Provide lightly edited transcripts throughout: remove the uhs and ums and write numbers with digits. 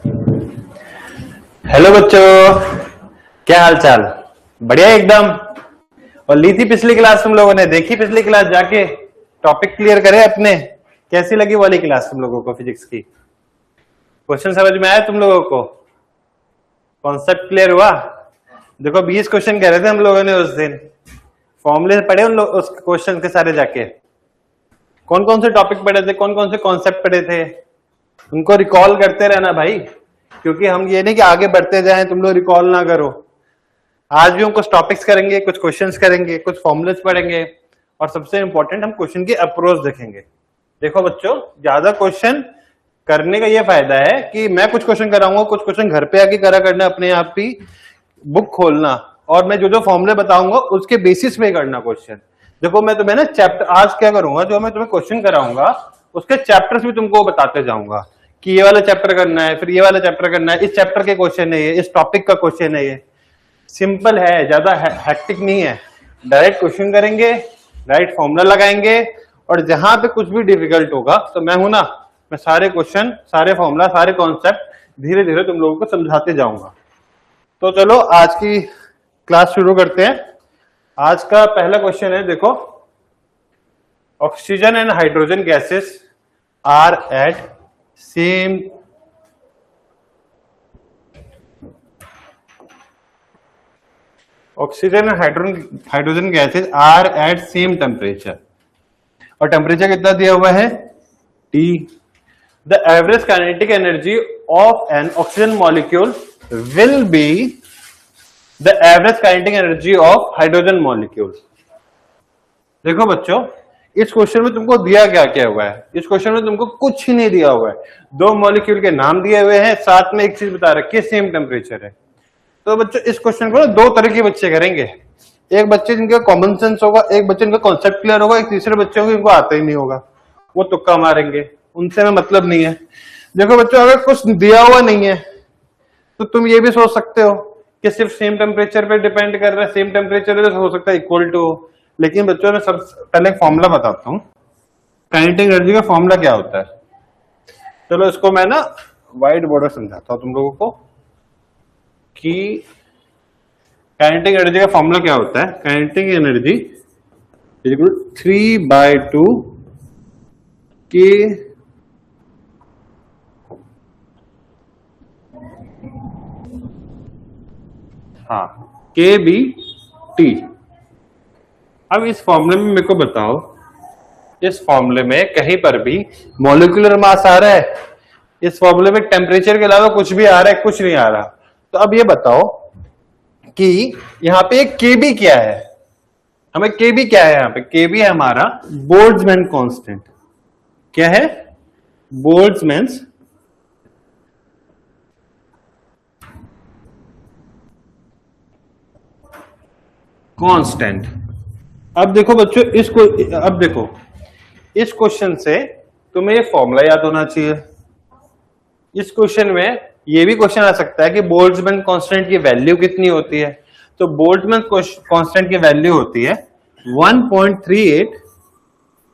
Hello बच्चों, क्या हाल चाल? बढ़िया एकदम। और ली थी पिछली क्लास तुम लोगों ने? देखी पिछली क्लास जाके? टॉपिक क्लियर करे अपने? कैसी लगी वाली क्लास तुम लोगों को फिजिक्स की? क्वेश्चन समझ में आया तुम लोगों को? कॉन्सेप्ट क्लियर हुआ? देखो 20 क्वेश्चन कह रहे थे हम लोगों ने उस दिन। फॉर्मूले पढ़े उन उस क्वेश्चन के सारे जाके? कौन कौन से टॉपिक पढ़े थे, कौन कौन से कॉन्सेप्ट पढ़े थे? उनको रिकॉल करते रहना भाई, क्योंकि हम ये नहीं कि आगे बढ़ते जाएं तुम लोग रिकॉल ना करो। आज भी हम कुछ टॉपिक्स करेंगे, कुछ क्वेश्चंस करेंगे, कुछ फॉर्मुलेस पढ़ेंगे, और सबसे इंपॉर्टेंट हम क्वेश्चन की अप्रोच देखेंगे। देखो बच्चों, ज्यादा क्वेश्चन करने का ये फायदा है कि मैं कुछ क्वेश्चन कराऊंगा, कुछ क्वेश्चन घर पे आके करा करना, अपने आप ही बुक खोलना, और मैं जो जो फॉर्मुले बताऊंगा उसके बेसिस पे करना क्वेश्चन। देखो मैं तुम्हें ना चैप्टर आज क्या करूंगा, जो मैं तुम्हें क्वेश्चन कराऊंगा उसके चैप्टर्स भी तुमको बताते जाऊंगा कि ये वाला चैप्टर करना है, फिर ये वाला चैप्टर करना है, इस चैप्टर के क्वेश्चन है ये, इस टॉपिक का क्वेश्चन है ये। सिंपल है, ज्यादा हैक्टिक नहीं है। डायरेक्ट क्वेश्चन करेंगे, डायरेक्ट फॉर्मूला लगाएंगे, और जहां पे कुछ भी डिफिकल्ट होगा तो मैं हूं ना, मैं सारे क्वेश्चन, सारे फॉर्मूला, सारे कॉन्सेप्ट धीरे धीरे तुम लोगों को समझाते जाऊंगा। तो चलो आज की क्लास शुरू करते हैं। आज का पहला क्वेश्चन है, देखो, oxygen and hydrogen gases are at same oxygen and hydrogen gases are at same temperature, और टेम्परेचर कितना दिया हुआ है? T. The average kinetic energy of an oxygen molecule will be the average kinetic energy of hydrogen molecule. देखो बच्चों, इस question में तुमको दिया क्या क्या हुआ है? इस क्वेश्चन में तुमको कुछ ही नहीं दिया हुआ है। दो मॉलिक्यूल के नाम दिए हुए हैं, साथ में एक चीज बता रखी है, सेम टेम्परेचर है। तो बच्चों इस क्वेश्चन को दो तरह के बच्चे करेंगे। एक बच्चे जिनका कॉमन सेंस होगा, एक बच्चे जिनका कॉन्सेप्ट क्लियर होगा, एक तीसरे बच्चे होंगे इनको आता ही नहीं होगा, वो तुक्का मारेंगे, उनसे हमें मतलब नहीं है। देखो बच्चों, अगर कुछ दिया हुआ नहीं है तो तुम ये भी सोच सकते हो कि सिर्फ सेम टेम्परेचर पे डिपेंड कर रहा है, सेम टेम्परेचर हो सकता है इक्वल टू हो। लेकिन बच्चों मैं सब पहले एक फॉर्मूला बताता हूँ, काइनेटिक एनर्जी का फॉर्मूला क्या होता है। चलो इसको मैं ना व्हाइट बोर्ड पर समझाता हूँ तुम लोगों को कि काइनेटिक एनर्जी का फॉर्मूला क्या होता है। काइनेटिक एनर्जी इक्वल 3/2 के के बी टी। अब इस फॉर्मूले में मेरे को बताओ, इस फॉर्मूले में कहीं पर भी मॉलिक्यूलर मास आ रहा है? इस फॉर्मूले में टेम्परेचर के अलावा कुछ भी आ रहा है? कुछ नहीं आ रहा। तो अब ये बताओ कि यहाँ पे केबी क्या है? हमें केबी क्या है? यहाँ पे केबी है हमारा बोल्ट्जमैन कांस्टेंट। क्या है? Boltzmann constant. अब देखो बच्चों, अब देखो इस क्वेश्चन से तुम्हें ये फॉर्मूला याद होना चाहिए। इस क्वेश्चन में ये भी क्वेश्चन आ सकता है कि बोल्ट्जमैन कांस्टेंट की वैल्यू कितनी होती है। तो बोल्ट्जमैन कांस्टेंट की वैल्यू होती है 1.38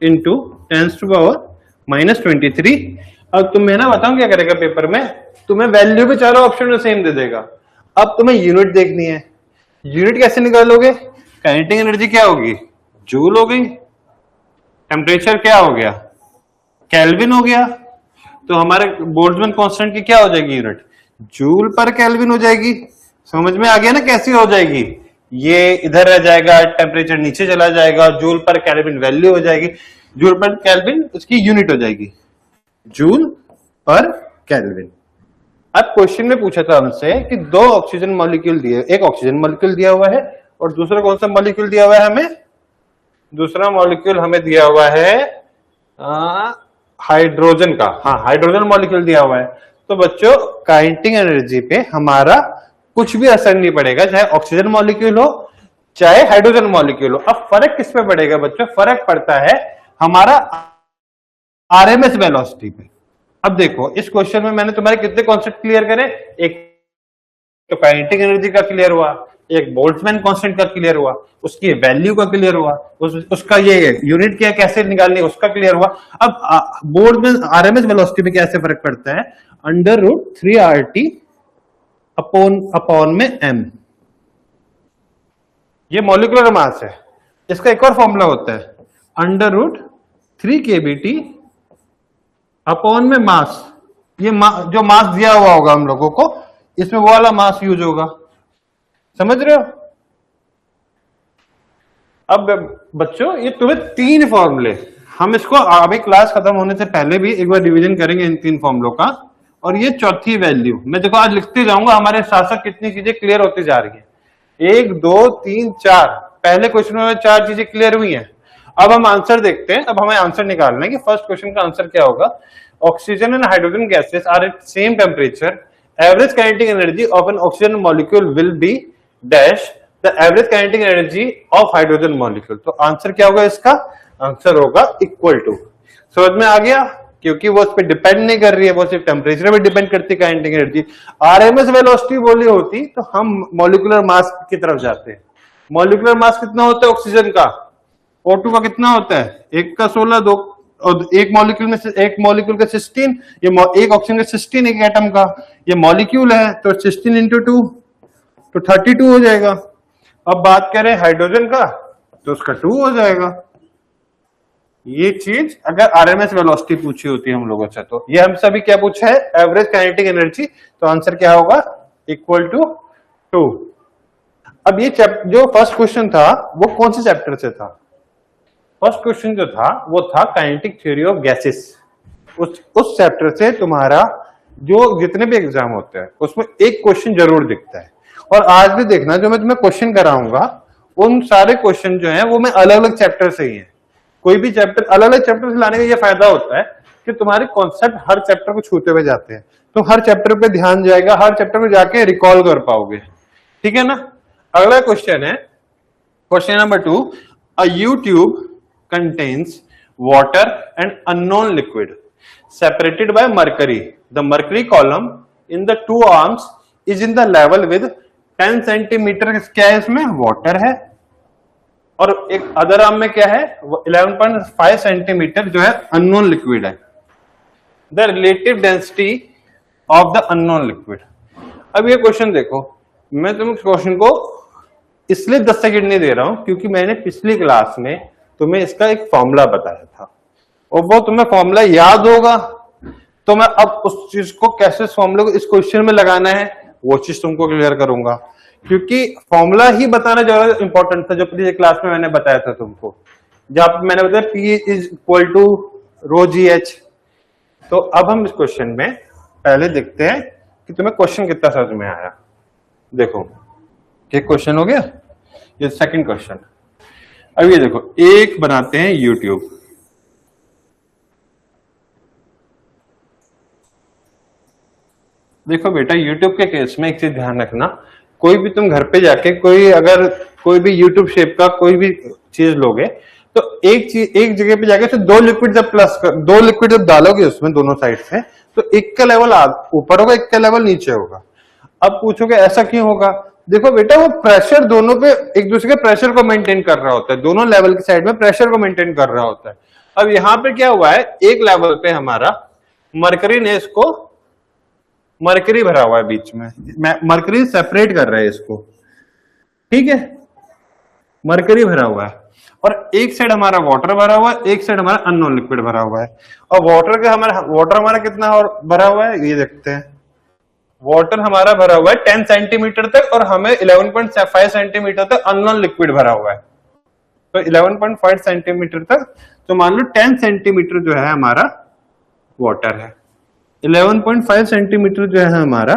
इंटू 10⁻⁻23। अब तुम्हें ना बताऊं क्या करेगा पेपर में, तुम्हें वैल्यू भी चारों ऑप्शन में सेम दे देगा। अब तुम्हें यूनिट देखनी है। यूनिट कैसे निकालोगे? काइनेटिक एनर्जी क्या होगी? जूल हो गई। टेम्परेचर क्या हो गया? केल्विन हो गया। तो हमारे बोल्ट्जमैन कांस्टेंट की क्या हो जाएगी यूनिट? जूल पर केल्विन हो जाएगी। समझ में आ गया ना कैसी हो जाएगी? ये इधर रह जाएगा, टेम्परेचर नीचे चला जाएगा, जूल पर केल्विन वैल्यू हो जाएगी। जूल पर केल्विन उसकी यूनिट हो जाएगी, जूल पर केल्विन। अब क्वेश्चन में पूछा था हमसे कि दो ऑक्सीजन मॉलिक्यूल दिए, एक ऑक्सीजन मॉलिक्यूल दिया हुआ है और दूसरा कौन सा मॉलिक्यूल दिया हुआ है हमें? दूसरा मॉलिक्यूल हमें दिया हुआ है हाइड्रोजन का। हाँ, हाइड्रोजन मॉलिक्यूल दिया हुआ है। तो बच्चों काइनेटिक एनर्जी पे हमारा कुछ भी असर नहीं पड़ेगा, चाहे ऑक्सीजन मॉलिक्यूल हो चाहे हाइड्रोजन मॉलिक्यूल हो। अब फर्क किस पे पड़ेगा बच्चों? फर्क पड़ता है हमारा आरएमएस वेलोसिटी पे। अब देखो इस क्वेश्चन में मैंने तुम्हारे कितने कॉन्सेप्ट क्लियर करे? एक तो काइनेटिक एनर्जी का क्लियर हुआ, एक बोल्ट्जमैन कांस्टेंट का क्लियर हुआ, उसकी वैल्यू का क्लियर हुआ, उसका ये यूनिट क्या कैसे निकालनी उसका क्लियर हुआ। अब बोर्ड में आरएमएस वेलोसिटी में कैसे फर्क पड़ता है, अंडर रूट 3RT अपॉन में m, ये मॉलिक्यूलर मास है। इसका एक और फॉर्मूला होता है अंडर रूट 3kBT अपॉन में मास, ये जो मास दिया हुआ होगा हम लोगों को, इसमें वो वाला मास यूज होगा, समझ रहे हो। अब बच्चों ये तुम्हें 3 फॉर्मूले, हम इसको अभी क्लास खत्म होने से पहले भी एक बार रिवीजन करेंगे इन 3 फॉर्मूलों का, और ये चौथी वैल्यू मैं देखो आज लिखते जाऊंगा, हमारे साथ साथ कितनी चीजें क्लियर होती जा रही है। 1 2 3 4, पहले क्वेश्चन में 4 चीजें क्लियर हुई हैं। अब हम आंसर देखते हैं, अब हमें आंसर निकालना है कि फर्स्ट क्वेश्चन का आंसर क्या होगा। Oxygen and hydrogen gases are at same temperature, average kinetic energy of an oxygen molecule will be dash the average kinetic energy of hydrogen molecule. तो आंसर क्या होगा, इसका आंसर होगा इक्वल टू, समझ में आ गया, क्योंकि वो उस पर डिपेंड नहीं कर रही है, वो सिर्फ टेम्परेचर पे डिपेंड करती है काइनेटिक एनर्जी। आरएमएस वेलोसिटी बोली होती तो हम मॉलिक्यूलर मास की तरफ जाते हैं। मॉलिक्यूलर मास कितना होता है ऑक्सीजन का, O2 का कितना होता है, 1 का 16, 2 और एक मॉलिक्यूल का 16, ये एक ऑक्सीजन का 16 एक एटम का, ये मॉलिक्यूल है तो 16 इंटू 2 तो 32 हो जाएगा। अब बात करें हाइड्रोजन का तो उसका 2 हो जाएगा। ये चीज अगर आरएमएस वेलोसिटी पूछी होती है हम लोगों से, तो ये हमसे अभी क्या पूछा है, एवरेज काइनेटिक एनर्जी, तो आंसर क्या होगा इक्वल टू 2। अब ये जो फर्स्ट क्वेश्चन था वो कौन से चैप्टर से था, फर्स्ट क्वेश्चन जो था वो था काइनेटिक थ्योरी ऑफ गैसेस। उस चैप्टर से तुम्हारा जो जितने भी एग्जाम होते हैं उसमें एक क्वेश्चन जरूर दिखता है। और आज भी देखना, जो मैं तुम्हें क्वेश्चन कराऊंगा उन सारे क्वेश्चन जो हैं वो मैं अलग अलग चैप्टर से ही है। कोई भी चैप्टर अलग अलग चैप्टर से लाने का ये फायदा होता है कि तुम्हारे कॉन्सेप्ट हर चैप्टर को छूते हुए जाते हैं, तो हर चैप्टर पे ध्यान जाएगा, हर चैप्टर में जाके रिकॉल कर पाओगे, ठीक है ना। अगला क्वेश्चन है question number 2, a you tube contains water and unknown liquid separated by mercury. The mercury column in the 2 arms is in the level with 10 centimeter, क्या है इसमें water है, और एक अदर आर्म में क्या है 11.5 सेंटीमीटर जो है unknown liquid है। The relative density of the unknown liquid। अब ये क्वेश्चन देखो, मैं तुम क्वेश्चन को इसलिए 10 सेकंड नहीं दे रहा हूं क्योंकि मैंने पिछली क्लास में तुम्हें इसका एक फॉर्मूला बताया था और वो तुम्हें फॉर्मूला याद होगा, तो मैं अब उस चीज को कैसे फॉर्मूले को इस क्वेश्चन में लगाना है वो चीज तुमको क्लियर करूंगा, क्योंकि फॉर्मूला ही बताना ज्यादा इंपॉर्टेंट था जो पिछले क्लास में मैंने बताया था तुमको, जब मैंने बताया P is equal to rho GH। तो अब हम इस क्वेश्चन में पहले देखते हैं कि तुम्हें क्वेश्चन कितना समझ में आया। देखो एक क्वेश्चन हो गया, ये सेकंड क्वेश्चन। अब ये देखो, एक बनाते हैं यूट्यूब, देखो बेटा यूट्यूब के केस में एक चीज ध्यान रखना, कोई भी तुम घर पे जाके अगर कोई भी यूट्यूब शेप का कोई भी चीज लोगे तो एक जगह पे जाके तो 2 लिक्विड जब डालोगे उसमें दोनों साइड से, तो एक का लेवल ऊपर होगा, एक का लेवल नीचे होगा। अब पूछोगे ऐसा क्यों होगा, देखो बेटा वो प्रेशर दोनों पे एक दूसरे के प्रेशर को मेंटेन कर रहा होता है, दोनों लेवल की साइड में प्रेशर को मेंटेन कर रहा होता है। अब यहां पे क्या हुआ है, एक लेवल पे हमारा मरकरी ने इसको, मरकरी भरा हुआ है बीच में, मरकरी सेपरेट कर रहा है इसको, ठीक है, मरकरी भरा हुआ है, और एक साइड हमारा वाटर भरा हुआ है, एक साइड हमारा अननोन लिक्विड भरा हुआ है। और वाटर हमारा कितना और भरा हुआ है ये देखते हैं, वाटर हमारा भरा हुआ है 10 सेंटीमीटर तक और हमें 11.5 सेंटीमीटर तक अननोन लिक्विड भरा हुआ है। तो 11.5 सेंटीमीटर तक, तो मान लो 10 सेंटीमीटर जो है हमारा वाटर है, 11.5 सेंटीमीटर जो है हमारा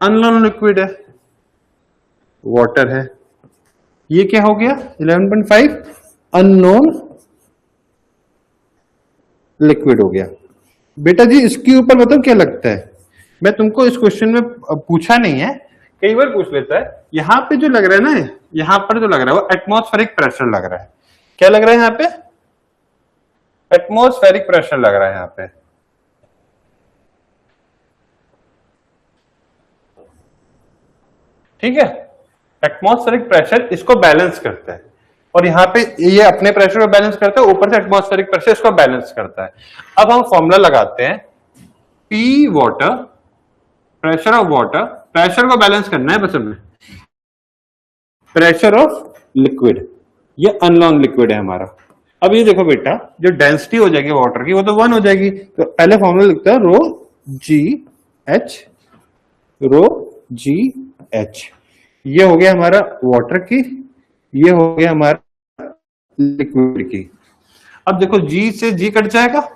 अननोन लिक्विड है, वाटर है। ये क्या हो गया 11.5 अननोन लिक्विड हो गया। बेटा जी इसके ऊपर बताओ क्या लगता है, मैं तुमको इस क्वेश्चन में पूछा नहीं है, कई बार पूछ लेता है। यहां पे जो लग रहा है ना, यहां पर जो लग रहा है वो एटमॉस्फेरिक प्रेशर लग रहा है। क्या लग रहा है यहाँ पे, एटमॉस्फेरिक प्रेशर लग रहा है यहाँ पे। ठीक है, एटमॉस्फेरिक प्रेशर इसको बैलेंस करता है, और यहाँ पे ये अपने प्रेशर को बैलेंस करता है, ऊपर से एटमॉस्फेरिक प्रेशर इसको बैलेंस करता है। अब हम फॉर्मूला लगाते हैं, P water, pressure of water, pressure को बैलेंस करना है बस हमें, प्रेशर ऑफ लिक्विड, ये अननोन लिक्विड है हमारा। अब ये देखो बेटा, जो डेंसिटी हो जाएगी वाटर की वो तो 1 हो जाएगी, तो पहले फॉर्मूला लिखता है रो जी एच, रो जी एच, ये हो गया हमारा वाटर की, ये हो गया हमारा लिक्विड की। अब देखो जी से जी कट जाएगा,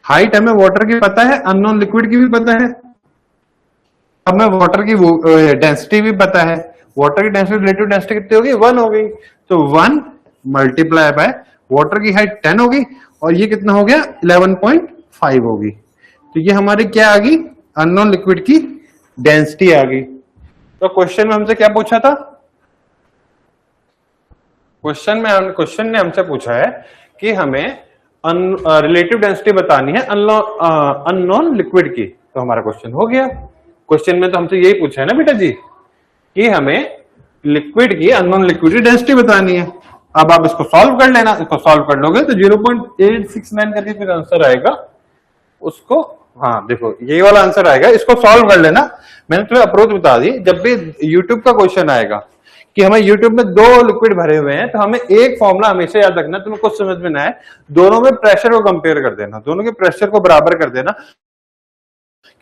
हाइट हमें वाटर की पता है, अननोन लिक्विड की भी पता है, हमें वाटर की डेंसिटी भी पता है, वाटर की डेंसिटी रिलेटिव डेंसिटी कितनी होगी, 1 हो गई, तो 1 मल्टीप्लाई बाय वाटर की हाइट 10 होगी, और ये कितना हो गया 11.5 होगी। तो ये हमारी क्या आ गई, अननोन लिक्विड की डेंसिटी आ गई। तो क्वेश्चन में हमसे क्या पूछा था, क्वेश्चन ने हमसे पूछा है कि हमें रिलेटिव डेंसिटी बतानी है अननोन लिक्विड की, तो हमारा क्वेश्चन हो गया। क्वेश्चन में तो हमसे यही पूछा है ना बेटा जी, कि हमें लिक्विड की अननोन लिक्विड की डेंसिटी बतानी है। अब आप इसको सॉल्व कर लेना, इसको सॉल्व कर लोगे तो 0.869 करके फिर आंसर आएगा उसको, हाँ देखो ये वाला आंसर आएगा, इसको सॉल्व कर लेना। मैंने तुम्हें अप्रोच बता दी, जब भी यूट्यूब का क्वेश्चन आएगा कि हमें यूट्यूब में 2 लिक्विड भरे हुए हैं, तो हमें एक फॉर्मूला हमेशा याद रखना, तुम्हें कुछ समझ में ना आए, दोनों में प्रेशर को कंपेयर कर देना, दोनों के प्रेशर को बराबर कर देना,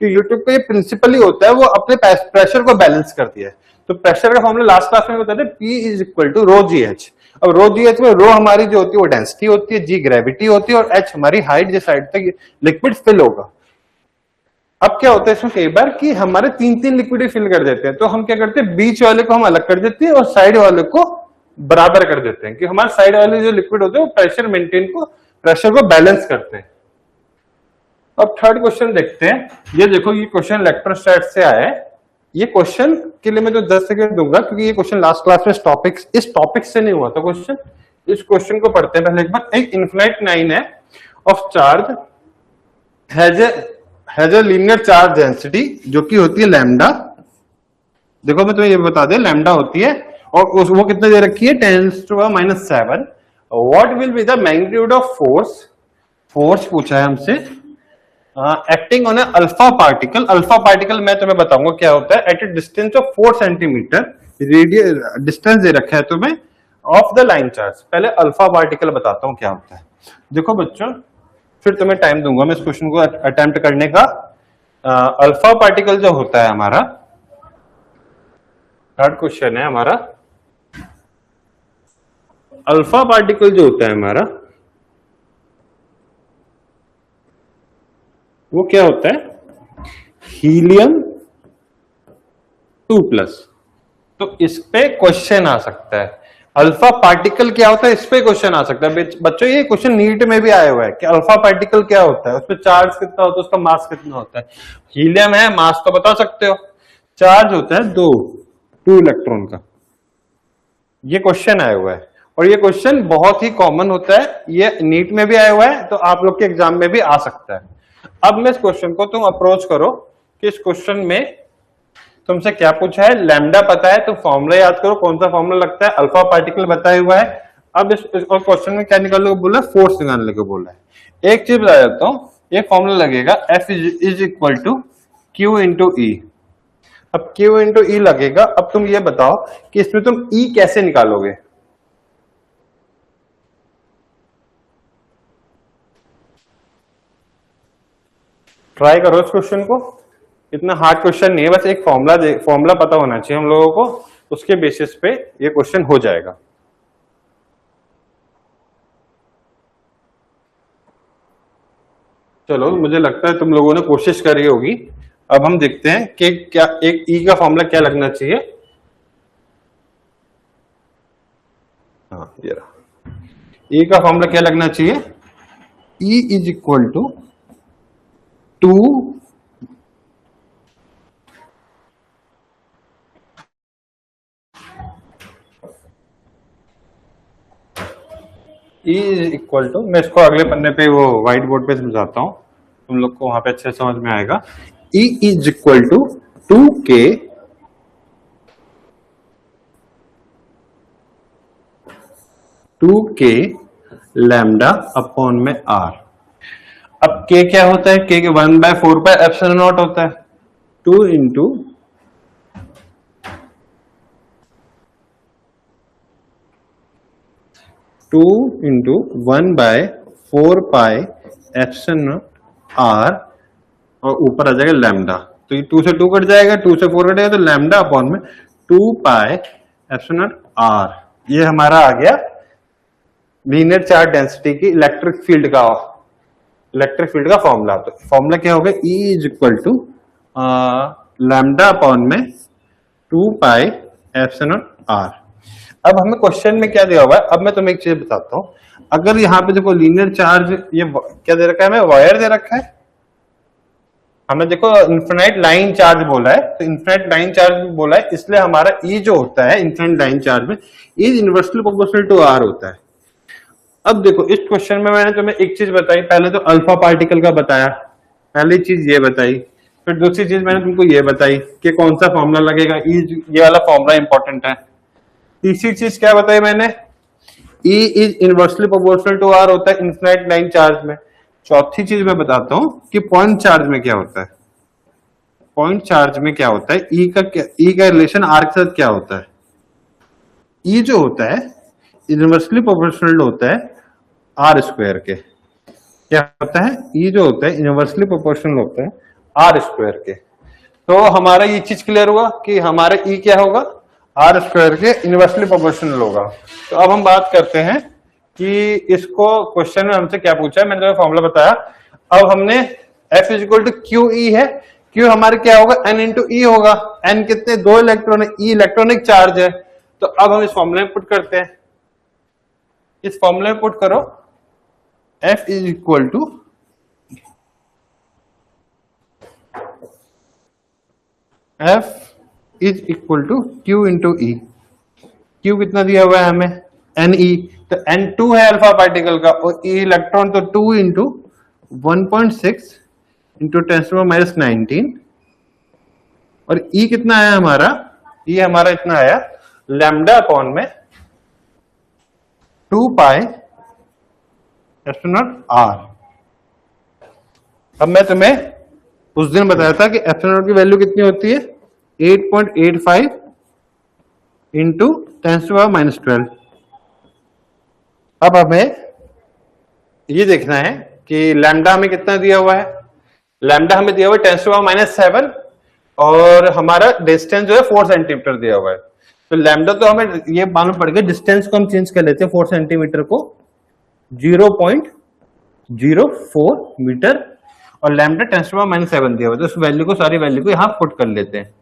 कि यूट्यूब का ये प्रिंसिपल ही होता है, वो अपने प्रेशर को बैलेंस करती है। तो प्रेशर का फॉर्मूला लास्ट क्लास में बताते, P is equal to rho G H. अब रो जी एच में रो हमारी जो होती है वो डेंसिटी होती है, जी ग्रेविटी होती है, और एच हमारी हाइट, जिस साइड तक लिक्विड फिल होगा। अब क्या होता है इसमें कई बार कि हमारे 3-3 लिक्विड फिल कर देते हैं, तो हम क्या करते हैं, बीच वाले को हम अलग कर देते हैं और साइड वाले को बराबर कर देते हैं, कि हमारे साइड वाले जो लिक्विड होते हैं वो प्रेशर मेंटेन को, प्रेशर को बैलेंस करते हैं। अब थर्ड क्वेश्चन देखते हैं, ये देखो ये क्वेश्चन इलेक्ट्रोस्टैट से आया है। ये क्वेश्चन के लिए मैं तो 10 सेकंड दूंगा, क्योंकि ये क्वेश्चन लास्ट क्लास में इस टॉपिक से नहीं हुआ था क्वेश्चन। इस क्वेश्चन को पढ़ते हैं पहले एक बार। एक इनफिनिट लाइन है of charge has a linear charge density, जो कि होती है लैम्डा। देखो मैं तुम्हें ये बता दें, लैम्डा होती है, और वो कितने दे रखी है, 10⁻⁷। What will be the magnitude of force, force पूछा है हमसे, acting on alpha particle. Alpha particle मैं तुम्हें बताऊंगा क्या होता है, at a distance of 4 centimetre, radius distance दे रखा है तुम्हें ऑफ द लाइन चार्ज। पहले अल्फा पार्टिकल बताता हूं क्या होता है। देखो बच्चों, फिर तुम्हें टाइम दूंगा मैं इस क्वेश्चन को अटेम्प्ट करने का। अल्फा पार्टिकल जो होता है हमारा, थर्ड क्वेश्चन है हमारा, अल्फा पार्टिकल जो होता है हमारा वो क्या होता है, हीलियम 2+। तो इस पे क्वेश्चन आ सकता है, अल्फा पार्टिकल क्या होता है, इस पे क्वेश्चन आ सकता है बच्चों। ये क्वेश्चन नीट में भी आया हुआ है कि अल्फा पार्टिकल क्या होता है, उसपे चार्ज कितना होता है, उसका मास कितना होता है। हीलियम है, मास तो बता सकते हो, चार्ज होता है 2 इलेक्ट्रॉन का। ये क्वेश्चन आया हुआ है, और ये क्वेश्चन बहुत ही कॉमन होता है, ये नीट में भी आया हुआ है, तो आप लोग के एग्जाम में भी आ सकता है। अब मैं इस क्वेश्चन को, तुम अप्रोच करो कि इस क्वेश्चन में तुमसे क्या पूछा है, लैम्डा पता है तो फॉर्मूला याद करो, कौन सा फॉर्मूला लगता है, अल्फा पार्टिकल बताया हुआ है। अब इस क्वेश्चन में क्या निकालने को बोला है, फोर्स निकालने को बोला है। एक चीज बता देता हूं, ये फॉर्मूला लगेगा F is equal to Q into E. अब Q इंटू ई लगेगा। अब तुम ये बताओ कि इसमें तुम E कैसे निकालोगे। ट्राई करो इस क्वेश्चन को, इतना हार्ड क्वेश्चन नहीं है, बस एक फॉर्मूला पता होना चाहिए हम लोगों को, उसके बेसिस पे ये क्वेश्चन हो जाएगा। चलो, मुझे लगता है तुम लोगों ने कोशिश करी होगी। अब हम देखते हैं कि क्या एक ई का फॉर्मूला क्या लगना चाहिए। हाँ, ये रहा, ई का फॉर्मूला क्या लगना चाहिए, E is equal to 2 E is equal to, मैं इसको अगले पन्ने पे वो व्हाइट बोर्ड पे समझाता हूं, तुम लोग को वहां पे अच्छे समझ में आएगा। E is equal to 2K 2k lambda upon में r। अब k क्या होता है, k के 1/4πε0 होता है, 2 इंटू 1/4πε0 r और ऊपर आ जाएगा लैम्डा। तो ये 2 से 2 कट जाएगा, 2 से 4 कटेगा, तो लैम्डा अपॉन में 2πε0 r। ये हमारा आ गया लीनियर चार्ज डेंसिटी की इलेक्ट्रिक फील्ड का फॉर्मूला। तो फॉर्मूला क्या होगा, E is equal to lambda upon में 2πε0 r। अब हमें क्वेश्चन में क्या दिया हुआ है, अब मैं तुम्हें एक चीज बताता हूं। अगर यहाँ पे देखो लीनियर चार्ज, ये क्या दे रखा है, हमें वायर दे रखा है, हमें देखो इन्फिनाइट लाइन चार्ज बोला है, तो इन्फिनाइट लाइन चार्ज बोला है, इसलिए हमारा E जो होता है इन्फिनाइट लाइन चार्ज में is inversely proportional to r होता है। अब देखो इस क्वेश्चन में मैंने तुम्हें एक चीज बताई, पहले तो अल्फा पार्टिकल का बताया, पहली चीज ये बताई, फिर दूसरी चीज मैंने तुमको ये बताई कि कौन सा फॉर्मूला लगेगा, ये वाला फॉर्मूला इंपॉर्टेंट है। तीसरी चीज क्या बताई मैंने, E is inversely proportional to r होता है इन्फिनाइट लाइन चार्ज में। चौथी चीज मैं बताता हूं कि पॉइंट चार्ज में क्या होता है, पॉइंट चार्ज में क्या होता है, E का रिलेशन r के साथ क्या होता है। E जो होता है इनवर्सली प्रोपोर्शनल होता है r स्क्वायर के, क्या होता है, E जो होता है इनवर्सली प्रोपोर्शनल होता है r स्क्वायर के। तो हमारा ये चीज क्लियर हुआ कि हमारा E क्या होगा, r स्क्वायर के इनवर्सली प्रोपोर्शनल होगा। तो अब हम बात करते हैं कि इसको क्वेश्चन में हमसे क्या पूछा है, मैंने तो फॉर्मूला बताया। अब हमने F is equal to Q E है, क्यू हमारे क्या होगा, N इंटू ई होगा, N कितने, 2 इलेक्ट्रॉन है, E इलेक्ट्रॉनिक चार्ज है। तो अब हम इस फॉर्मूले में पुट करते हैं, इस फॉर्मूले में पुट करो, F is equal to F is equal to Q into E. Q कितना दिया हुआ है हमें, Ne, तो N2 है अल्फा पार्टिकल का, और E इलेक्ट्रॉन, तो 2 इंटू 1.6 इंटू 10⁻19, और E कितना आया हमारा, E हमारा इतना आया लैम्डा अपॉन में 2πε0 r। अब मैं तुम्हें उस दिन बताया था कि एप्सिलॉन की वैल्यू कितनी होती है, 8.85 इंटू 10⁻12। अब हमें ये देखना है कि लैम्डा हमें कितना दिया हुआ है, लैम्डा हमें दिया हुआ है 10⁻7 और हमारा डिस्टेंस जो है 4 सेंटीमीटर दिया हुआ है। तो लैम्डा तो हमें ये मालूम पड़ गया, डिस्टेंस को हम चेंज कर लेते हैं, 4 सेंटीमीटर को 0.04 मीटर, और लैम्डा 10⁻7 दिया हुआ है, तो उस वैल्यू को, सारी वैल्यू को यहां पुट कर लेते हैं।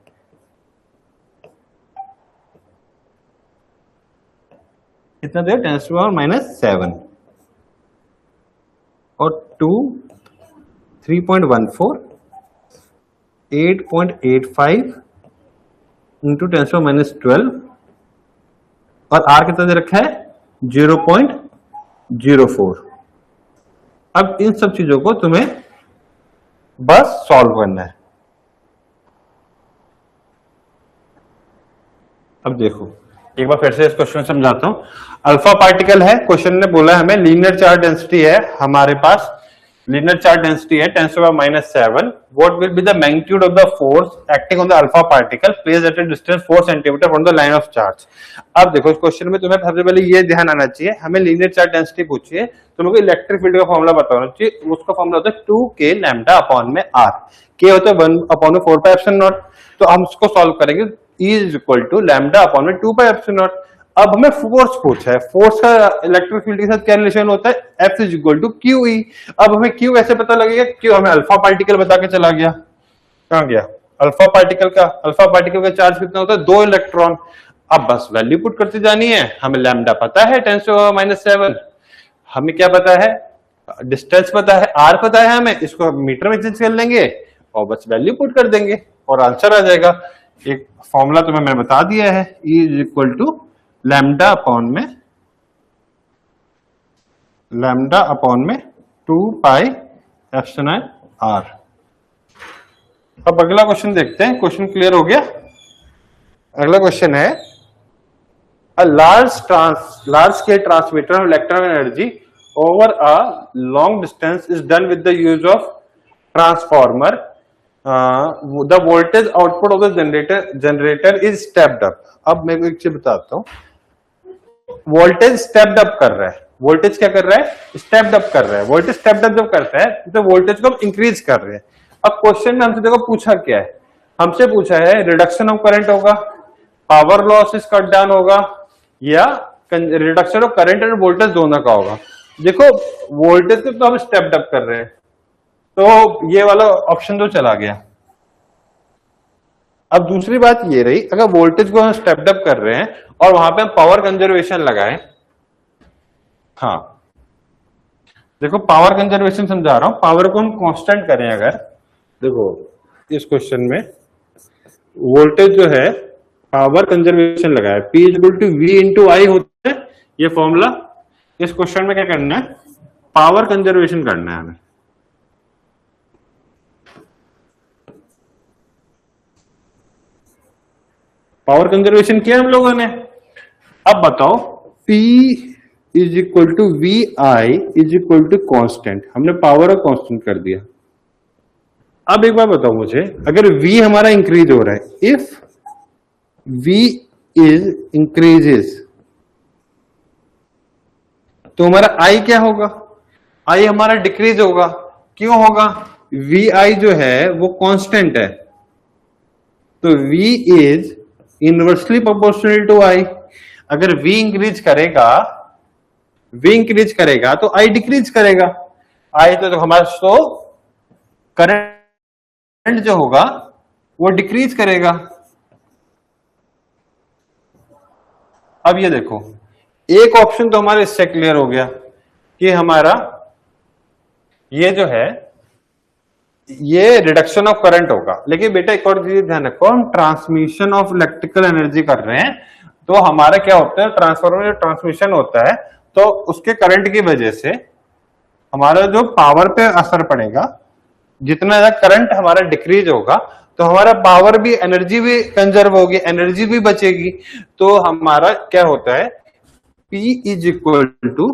कितना दिया, 10⁻7 और 3.14 8.85 इंटू 10⁻12, और r कितना दे रखा है, 0.04। अब इन सब चीजों को तुम्हें बस सॉल्व करना है। अब देखो एक बार फिर से इस क्वेश्चन समझाता हूं। अल्फा पार्टिकल है, क्वेश्चन ने बोला हमें लीनियर चार्ज डेंसिटी है, हमारे पास लीनियर चार्ज डेंसिटी है 10⁻7। What will be the magnitude of the force acting on the alpha particle placed at a distance 4 centimetre from the line of charge. अब देखो इस क्वेश्चन में तुम्हें सबसे पहले ये ध्यान आना चाहिए, हमें लीनियर चार्ज डेंसिटी पूछी है, तुमको इलेक्ट्रिक फील्ड का फॉर्मूला बताना चाहिए। उसका फॉर्मूला होता है 2k लैम्डा अपॉन में r, k होता है 1/4πε0। तो हम उसको सॉल्व करेंगे, E is equal to lambda upon में 2πε0। अब हमें फोर्स पूछा है, फोर्स का इलेक्ट्रिक फील्ड के साथ क्या रिलेशन होता है, F is equal to Q E. अब हमें क्यू कैसे पता लगेगा, क्यू हमें अल्फा पार्टिकल बता के चला गया, कहां गया, अल्फा पार्टिकल का चार्ज कितना होता है, 2 इलेक्ट्रॉन। अब बस वैल्यू पुट करते जानी है, हमें लैम्डा पता है 10⁻7, हमें क्या पता है, डिस्टेंस पता है, r पता है हमें, इसको मीटर में चेंज कर लेंगे और बस वैल्यू पुट कर देंगे और आंसर आ जाएगा। एक फॉर्मूला तुम्हें मैंने बता दिया है, E is equal to lambda upon में 2πε0 r। अब अगला क्वेश्चन देखते हैं, क्वेश्चन क्लियर हो गया। अगला क्वेश्चन है A large scale transmitter of electrical energy over a long distance is done with the use of transformer. The voltage output of the generator is stepped up. अब मैं एक चीज बताता हूँ, वोल्टेज स्टेप्ड अप कर रहा है, वोल्टेज क्या कर रहा है, स्टेप्ड अप कर रहा है। वोल्टेज स्टेप्ड अप जब करता है तो वोल्टेज को हम इंक्रीज कर रहे हैं। अब क्वेश्चन में हमसे देखो पूछा क्या है, हमसे पूछा है रिडक्शन ऑफ करंट होगा, power loss is cut down होगा, या reduction of current end voltage दोनों का होगा। देखो वोल्टेज को तो हम स्टेप्ड अप कर रहे हैं, तो ये वाला ऑप्शन तो चला गया। अब दूसरी बात ये रही, अगर वोल्टेज को हम स्टेप्ड अप कर रहे हैं और वहां पे हम पावर कंजर्वेशन लगाएं, हाँ देखो पावर कंजर्वेशन समझा रहा हूं, पावर को हम कांस्टेंट करें अगर, देखो इस क्वेश्चन में वोल्टेज जो है पावर कंजर्वेशन लगाए, P equal to V into I होता है ये फॉर्मूला। इस क्वेश्चन में क्या करना है, पावर कंजर्वेशन करना है हमें। पावर कंजर्वेशन किया हम लोगों ने। अब बताओ P is equal to V I is equal to constant, हमने पावर को कॉन्स्टेंट कर दिया। अब एक बार बताओ मुझे, अगर V हमारा इंक्रीज हो रहा है, इफ V इज इंक्रीजेस, तो हमारा I क्या होगा, I हमारा डिक्रीज होगा। क्यों होगा, Vi जो है वो कांस्टेंट है, तो V is inversely proportional to I। अगर V इंक्रीज करेगा तो I डिक्रीज करेगा। I तो हमारा तो करंट जो होगा वो डिक्रीज करेगा। अब ये देखो एक ऑप्शन तो हमारे इससे क्लियर हो गया कि हमारा ये जो है ये रिडक्शन ऑफ करंट होगा। लेकिन बेटा एक और चीज ध्यान रखो, हम ट्रांसमिशन ऑफ इलेक्ट्रिकल एनर्जी कर रहे हैं, तो हमारा क्या होता है, ट्रांसफार्मर में ट्रांसमिशन होता है तो उसके करंट की वजह से हमारा जो पावर पे असर पड़ेगा, जितना ज्यादा करंट हमारा डिक्रीज होगा तो हमारा पावर भी, एनर्जी भी कंजर्व होगी, एनर्जी भी बचेगी। तो हमारा क्या होता है, P is equal to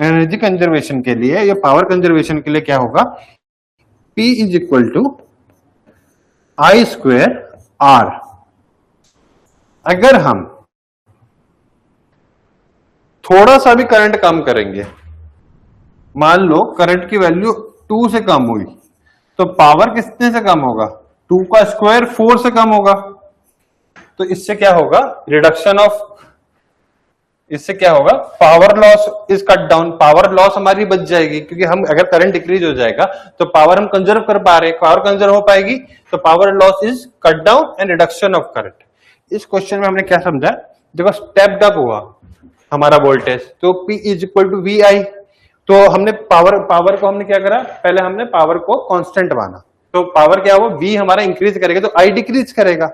energy conservation के लिए या पावर कंजर्वेशन के लिए क्या होगा, P is equal to I square R. अगर हम थोड़ा सा भी करंट कम करेंगे, मान लो करंट की वैल्यू 2 से कम हुई, तो पावर कितने से कम होगा, 2 का स्क्वायर 4 से कम होगा। तो इससे क्या होगा, रिडक्शन ऑफ, इससे क्या होगा, power loss is cut down, power loss हमारी बच जाएगी, क्योंकि हम अगर करंट डिक्रीज हो जाएगा तो पावर हम कंजर्व कर पा रहे हैं, पावर कंजर्व हो पाएगी तो power loss is cut down and reduction of current. इस क्वेश्चन में हमने क्या समझा, देखो स्टेप्ड अप हुआ हमारा वोल्टेज, तो P is equal to V I. तो हमने पावर को हमने क्या करा, पहले हमने पावर को कांस्टेंट माना, तो पावर क्या हुआ, V हमारा इंक्रीज करेगा तो I डिक्रीज करेगा।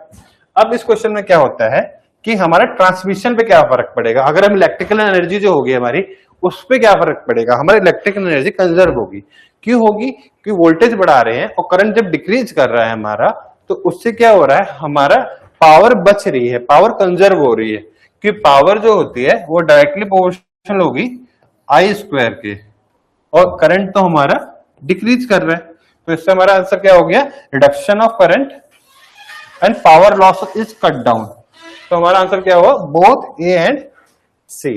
अब इस क्वेश्चन में क्या होता है कि हमारा ट्रांसमिशन पे क्या फर्क पड़ेगा, अगर हम इलेक्ट्रिकल एनर्जी जो होगी हमारी उस पे क्या फर्क पड़ेगा, हमारी इलेक्ट्रिकल एनर्जी कंजर्व होगी। क्यों होगी, कि वोल्टेज बढ़ा रहे हैं और करंट जब डिक्रीज कर रहा है हमारा, तो उससे क्या हो रहा है, हमारा पावर बच रही है, पावर कंजर्व हो रही है। क्योंकि पावर जो होती है वो डायरेक्टली प्रोपोर्शनल होगी आई स्क्वायर के, और करंट तो हमारा डिक्रीज कर रहा है। तो इससे हमारा आंसर क्या हो गया, reduction of current and power loss is cut down. तो हमारा आंसर क्या हुआ, बोथ ए एंड सी।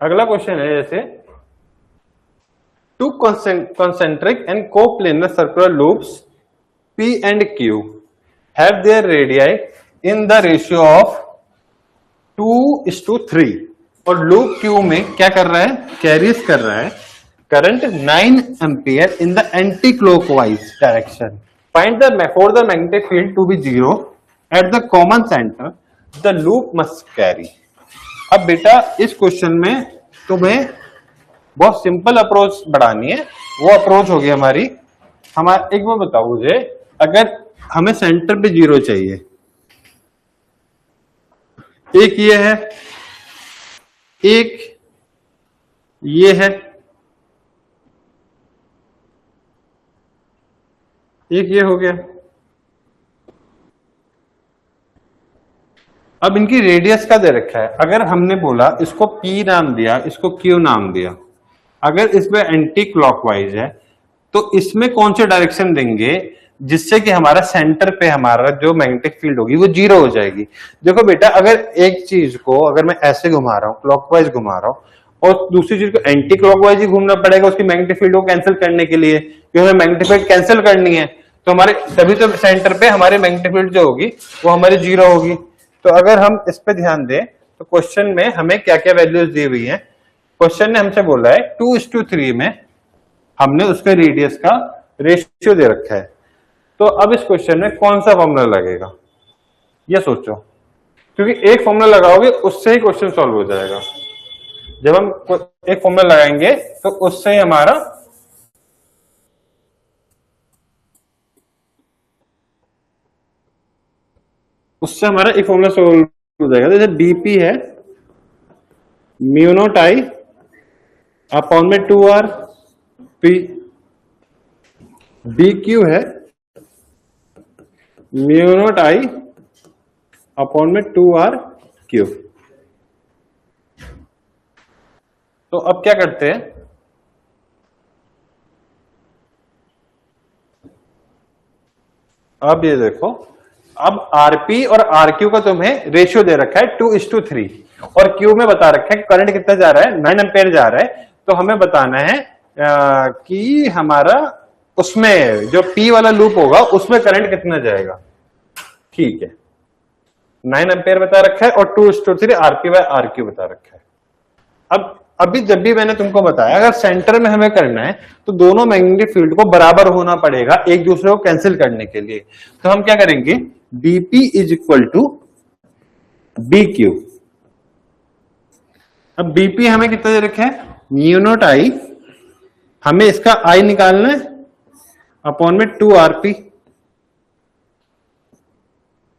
अगला क्वेश्चन है जैसे, to concentric and coplanar circular loops P and Q have their radii in the ratio of 2:3, और लूप Q में क्या कर रहा है, कैरीज कर रहा है current 9 ampere in the anti clockwise direction. Find the for the magnetic field to be 0 at the common centre the loop must carry. अब बेटा इस क्वेश्चन में तुम्हें बहुत सिंपल अप्रोच बढ़ानी है, वो अप्रोच होगी हमारी, एक बार बताओ मुझे, अगर हमें सेंटर पे 0 चाहिए, एक ये है, एक ये है, एक ये हो गया, अब इनकी रेडियस का दे रखा है, अगर हमने बोला इसको P नाम दिया, इसको Q नाम दिया, अगर इसमें एंटी क्लॉकवाइज है तो इसमें कौन से डायरेक्शन देंगे जिससे कि हमारा सेंटर पे हमारा जो मैग्नेटिक फील्ड होगी वो जीरो हो जाएगी। देखो बेटा, अगर एक चीज को अगर मैं ऐसे घुमा रहा हूं, क्लॉकवाइज घुमा रहा हूं, और दूसरी चीज को एंटी क्लॉकवाइज ही घूमना पड़ेगा उसकी मैग्नेटिक फील्ड को कैंसिल करने के लिए, क्योंकि हमें मैग्नेटिक फील्ड कैंसिल करनी है, तो हमारे तभी तो सेंटर पे हमारी मैग्नेटिक फील्ड जो होगी वो हमारी जीरो होगी। तो अगर हम इस पे ध्यान दें तो क्वेश्चन में हमें क्या क्या वैल्यूज दी हुई है। क्वेश्चन ने हमसे बोला है 2:3 में हमने उसके रेडियस का रेशियो दे रखा है। तो अब इस क्वेश्चन में कौन सा फॉर्मूला लगेगा ये सोचो, क्योंकि एक फॉर्मूला लगाओगे उससे ही क्वेश्चन सॉल्व हो जाएगा। जब हम एक फॉर्मूला लगाएंगे तो उससे ही हमारा एक फॉर्मूला सॉल्व हो जाएगा। जैसे डीपी है म्यू नॉट आई अपॉन में 2r पी, डी क्यू है म्यू नॉट आई अपॉन में 2r क्यू। तो अब क्या करते हैं, अब ये देखो, अब आरपी और आरक्यू का तुम्हें रेशियो दे रखा है 2:3 और क्यू में बता रखा है करंट कितना जा रहा है, 9 एम्पेयर जा रहा है। तो हमें बताना है कि हमारा उसमें जो पी वाला लूप होगा उसमें करंट कितना जाएगा। ठीक है, 9 एम्पेयर बता रखा है और 2:3 आरपी बाय आरक्यू बता रखा है। अब अभी जब भी मैंने तुमको बताया अगर सेंटर में हमें करना है तो दोनों मैग्नेटिक फील्ड को बराबर होना पड़ेगा एक दूसरे को कैंसिल करने के लिए। तो हम क्या करेंगे, dp is equal to dq। अब dp हमें कितना दे रखा है, म्यू नॉट आई, हमें इसका i निकालना है अपॉन में 2rp,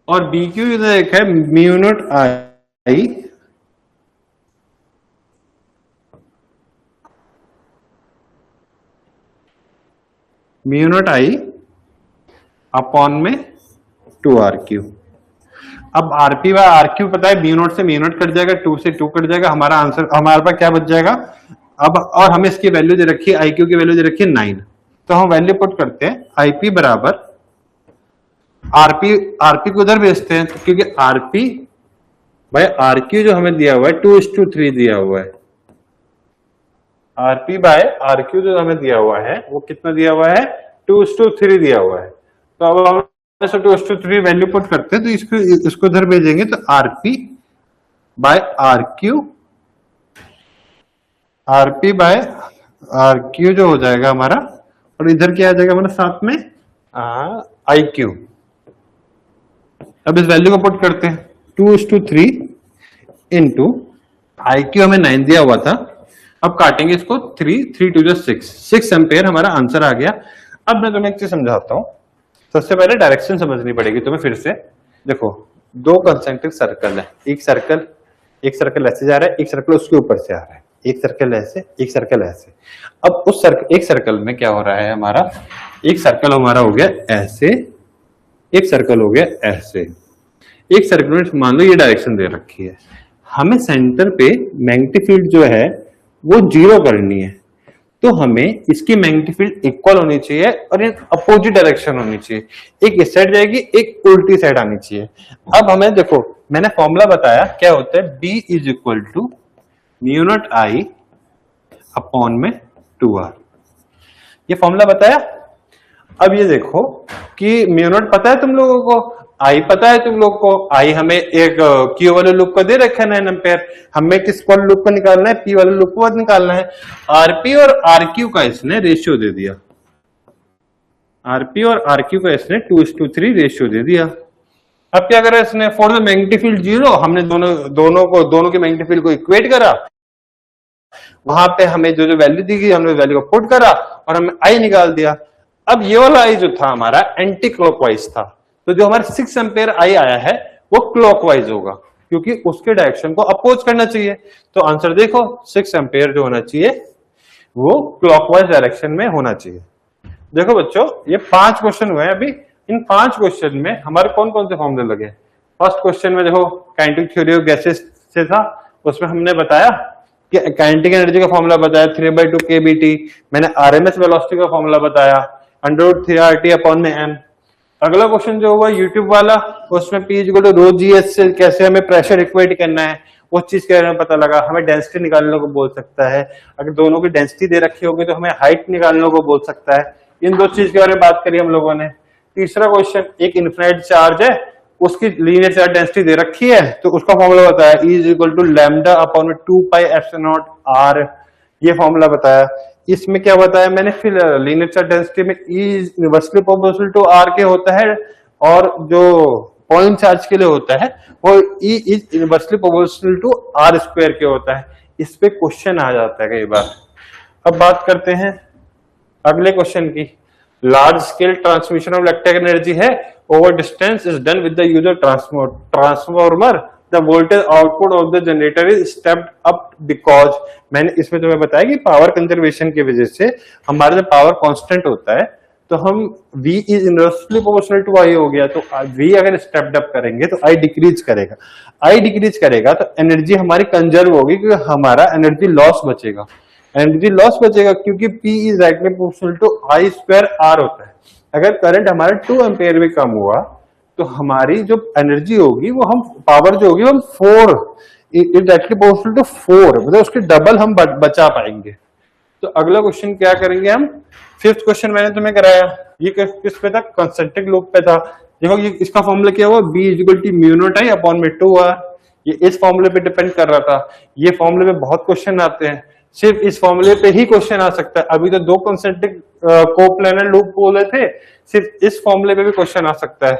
और dq इधर देखा है mu naught I mu naught I upon में 2rq। अब rp बाय rq पता है, म्यू नॉट से म्यू नॉट कट जाएगा, 2 से 2 कट जाएगा, हमारा आंसर हमारे पास क्या बच जाएगा। अब और हमें इसकी वैल्यू दे रखी है, iq की वैल्यू दे रखी है 9। तो हम वैल्यू पुट करते हैं, ip बराबर rp को उधर भेजते हैं, तो क्योंकि rp बाय rq जो हमें दिया हुआ है 2:3 दिया हुआ है, rp बाय rq जो हमें दिया हुआ है वो कितना दिया हुआ है, 2:3 दिया हुआ है। तो अब हम 2:3 वैल्यू पुट करते हैं, तो इसको इधर भेजेंगे, तो rp बाय rq जो हो जाएगा हमारा, और इधर क्या आ जाएगा हमारा साथ में iq। अब इस वैल्यू को पुट करते हैं, 2:3 इंटू iq हमें 9 दिया हुआ था, अब काटेंगे इसको 3 2 6 एम्पेयर हमारा आंसर आ गया। अब मैं तुम्हें एक चीज समझाता हूं, सबसे पहले डायरेक्शन समझनी पड़ेगी तुम्हें फिर से। देखो, दो कंसेंट्रिक सर्कल है, एक सर्कल ऐसे जा रहा है, एक सर्कल उसके ऊपर से आ रहा है, एक सर्कल ऐसे, एक सर्कल ऐसे। अब उस एक सर्कल में क्या हो रहा है हमारा, एक सर्कल हमारा हो गया ऐसे, एक सर्कल हो गया ऐसे, एक सर्कल में मान लो ये डायरेक्शन दे रखी है, हमें सेंटर पे मैग्नेटिक फील्ड जो है वो जीरो करनी है, तो हमें इसकी मैग्नेटिक फील्ड इक्वल होनी चाहिए और इन अपोजिट डायरेक्शन होनी चाहिए, एक इस साइड जाएगी एक उल्टी साइड आनी चाहिए। अब हमें देखो, मैंने फॉर्मूला बताया क्या होता है, B is equal to mu naught I upon में 2r, ये फॉर्मूला बताया। अब ये देखो कि म्यू नॉट पता है तुम लोगों को, आई पता है तुम लोग को, आई हमें एक क्यू वाले लूप को दे रखा है 9 एम्पेयर, हमें किस वाले लूप को निकालना है, पी वाले लूप को निकालना है। आरपी और आरक्यू का इसने रेशियो दे दिया, आरपी और आरक्यू का इसने 2:3 रेशियो दे दिया। अब क्या करा इसने, for the magnetic field zero, हमने दोनों के मैग्नेटिक फील्ड को इक्वेट करा, वहां पे हमें जो वैल्यू दी गई हमने वैल्यू को पुट करा और हमें आई निकाल दिया। अब ये वाला आई जो था हमारा एंटी क्लॉकवाइज था, तो जो हमारा 6 एम्पेयर आई आया है वो क्लॉकवाइज होगा, क्योंकि उसके डायरेक्शन को अपोज करना चाहिए। तो आंसर देखो, 6 एम्पेयर जो होना चाहिए वो क्लॉकवाइज डायरेक्शन में होना चाहिए। देखो बच्चों, ये 5 क्वेश्चन हुए हैं अभी, इन 5 क्वेश्चन में हमारे कौन कौन से फॉर्मूले लगे, फर्स्ट क्वेश्चन में देखो काइनेटिक थ्योरी ऑफ गैसेस से था, उसमें हमने बताया कि काइनेटिक एनर्जी का फॉर्मूला बताया 3/2 kBT, मैंने आरएमएस वेलोसिटी का फॉर्मूला बताया √3RT/m। अगला क्वेश्चन जो हुआ यूट्यूब वाला, उसमें P = ρgs से कैसे हमें प्रेशर इक्वेट करना है, वो चीज के बारे में पता लगा। हमें डेंसिटी निकालने को बोल सकता है, अगर दोनों की डेंसिटी दे रखी होगी तो हमें हाइट निकालने को बोल सकता है। इन दो चीज के बारे में बात करी हम लोगों ने। तीसरा क्वेश्चन, एक इन्फिनाइट चार्ज है, उसकी लीनियर चार्ज डेंसिटी दे रखी है, तो उसका फॉर्मूला बताया E = λ/2πε0r, ये फॉर्मूला बताया। इसमें क्या बताया मैंने, फिर लीनियर चार्ज डेंसिटी में E inversely proportional to R के होता है, और जो पॉइंट चार्ज के लिए होता है वो E is inversely proportional to R² के होता है। इस पे क्वेश्चन आ जाता है कई बार। अब बात करते हैं अगले क्वेश्चन की। Large scale transmission of electric energy है, over distance is done with the use of transformer, the voltage output of the generator is stepped up because, मैंने इसमें तुम्हें बताया कि पावर कंजर्वेशन की वजह से हमारे जो पावर कांस्टेंट होता है, तो हम V is inversely proportional to I हो गया, तो V अगर स्टेप्ड अप करेंगे तो I डिक्रीज करेगा, I डिक्रीज करेगा तो एनर्जी हमारी कंजर्व होगी, क्योंकि हमारा एनर्जी लॉस बचेगा, एनर्जी लॉस बचेगा क्योंकि P is directly proportional to I²R होता है। अगर करंट हमारा 2 एम्पियर भी कम हुआ तो हमारी जो एनर्जी होगी वो हम पावर जो होगी हम 4 डायरेक्टली प्रोपोर्शनल टू 4, मतलब उसके डबल हम बचा पाएंगे। तो अगला क्वेश्चन क्या करेंगे हम, फिफ्थ क्वेश्चन मैंने तुम्हें कराया, ये किस पे था, कंसेंट्रिक लूप पे था। देखो ये इसका फॉर्मूला क्या हुआ, B = μ0I/2R, ये इस फॉर्मूले पे डिपेंड कर रहा था। ये फॉर्मूले पे बहुत क्वेश्चन आते हैं, सिर्फ इस फॉर्मूले पे ही क्वेश्चन आ सकता है। अभी तो 2 कंसेंट्रिक कोप्लानर लूप बोले थे, सिर्फ इस फॉर्मूले पे भी क्वेश्चन आ सकता है।